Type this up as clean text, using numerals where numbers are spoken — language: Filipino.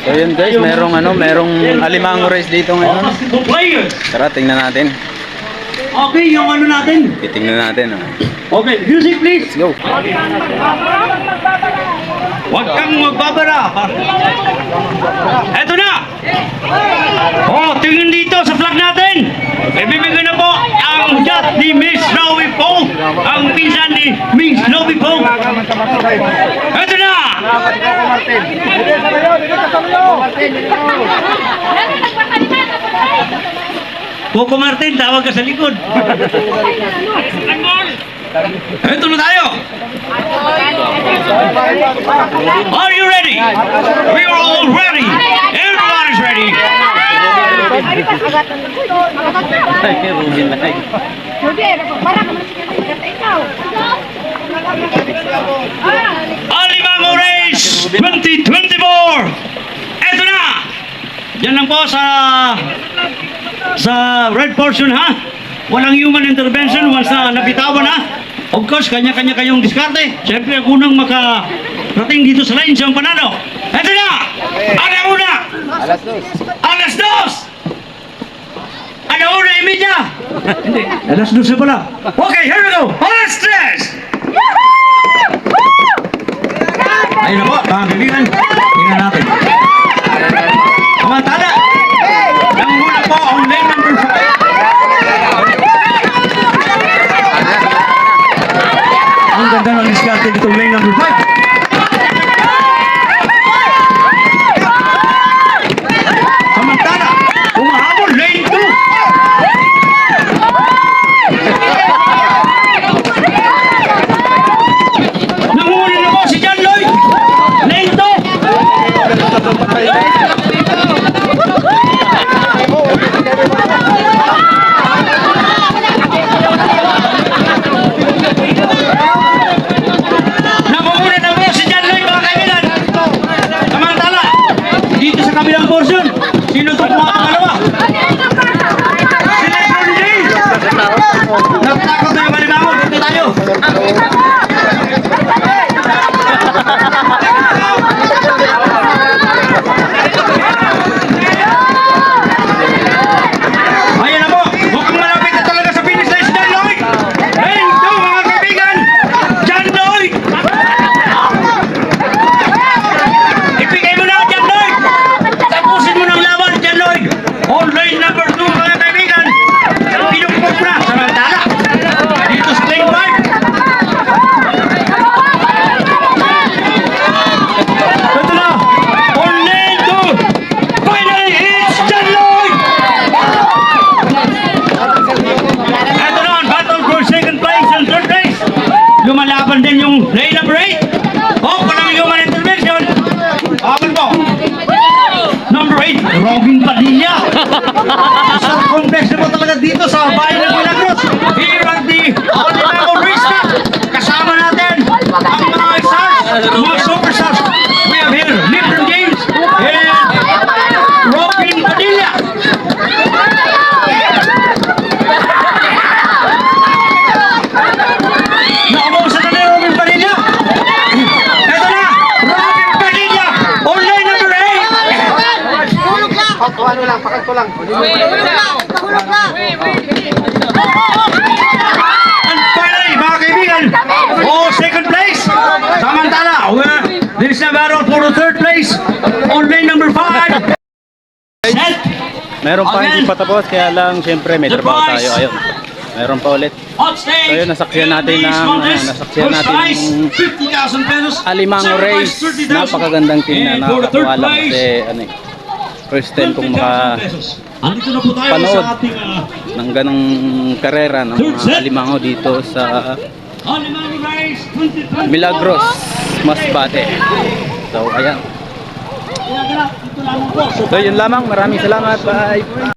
So yun guys, merong alimango race dito ngayon. Tara, tingnan natin. Okay, yung ano natin. Titingnan natin. Okay, music please. Let's go. Huwag kang magbabara. Eto na. Oh, tingin dito sa flag natin. Ibibigay na po ang yacht ni Miss Snowy Pong. Ang pinsan ni Miss Snowy Pong. Eto na. Coco Martin, tawag ka sa likod. Eto na tayo. Are you ready? We are all ready. Everyone is ready. Alimango Race 2024. Eto na. Yan lang po sa red portion ha. Walang human intervention once na nabitawan ha. Of course, kanya-kanya kayong diskarte. Siyempre, ang unang makarating dito sa line siyang panalo. Eto na! Ano una? Alas dos. Alas dos! Ano una, imidya? Hindi, alas dos na pala. Okay, here we go! Alas tres! Ayun na po, mga kaibigan. Tingnan natin. Samantala, nanguna po ang lane number 5. Ang ganda ng diskarte dito lane number 5. Samantala, umahabol lane 2. Nangunguli na po si John Lloyd. Lane 2. Nangunguli na po si John Lloyd, mga kaibigan. Samantala, dito sa kabilang portion, sino ito mga pangalawa? Si Lebron James. Natakot na yung balibangon. Dito tayo. Ayan na po. Mukhang malapit na talaga sa finish line si John Lloyd. Lane 2, mga kaibigan. John Lloyd. Ibigay mo na, John Lloyd. Tapusin mo ng laban, John Lloyd. On lane number 2, mga kaibigan. Pinupok na. Samantala, dito sa lane 5. Ito na. On lane 2. Finally, it's John Lloyd. Ito na ang battle for second place and third place. Lumalaban din yung lane number 8. Oh, walang human intervention. Apan po. Number 8, Robin Padilla. Isang complex na po talaga dito sa bayan ng Milagros. Here at the Alimango Race Cup. Kasama natin ang mga stars, mga superstars. We have here Lebron James and Robin Padilla. Naubusan na ni Robin Padilla. Ito na, Robin Padilla. Online number 8. Pakat ko lang. And finally, mga kaibigan, second place. Samantala, there is a battle for the third place. On lane number 5. Set. Meron pa hindi pa tapos, kaya lang syempre may trabaho tayo. Ayun. Meron pa ulit. On stage. So yun, nasaksihan natin yung 50,000 pesos. Alimango Race. Napakagandang tingnan. Nakakatuwa lang kasi first time kong Andito na po tayo panood sa ating ng ganong karera ng mga alimango dito sa Alimango Race 2024. Milagros, Masbate. So ayan. Ito lamang po. So yun lamang, maraming salamat. Bye.